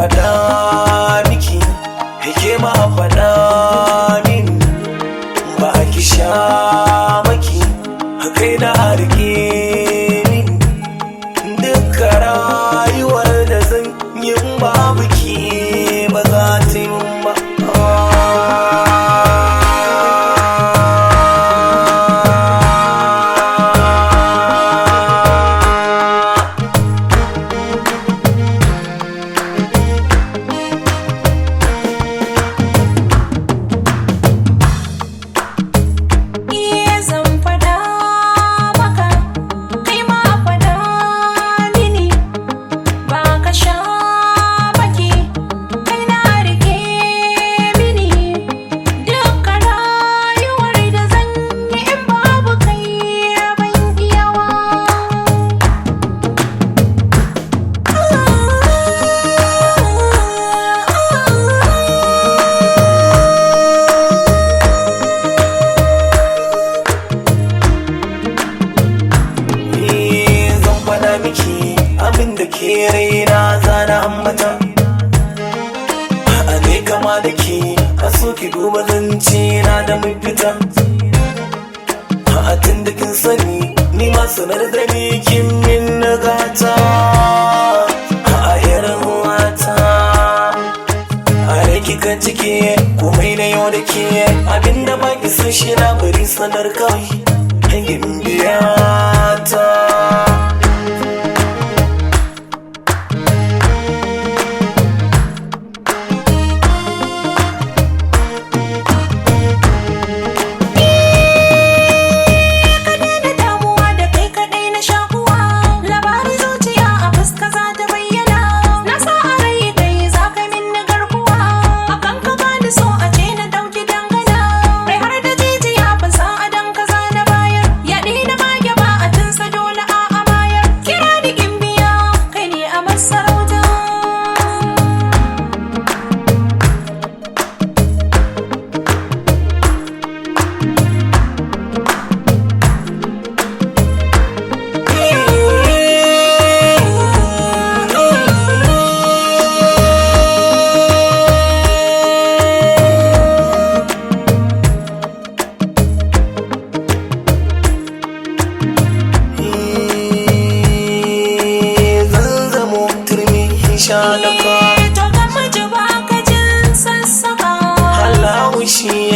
fada miki ke ma fada min ba ki sha maki kai na rike min duka rayuwar da zan yi babu ki ba za ta yi ba. Abinda ke raina zana ambata a ne kama da ke a so ki duba zance na da mafita a tun da kin sani ni ma sanar da ni kin min nagata a irin wata a raki kan ciki komai na yau da ke abinda ba ki so shi na bari sanar kawai hangin biya ta. To ga miji ba ka jin sassaka, Allahu shi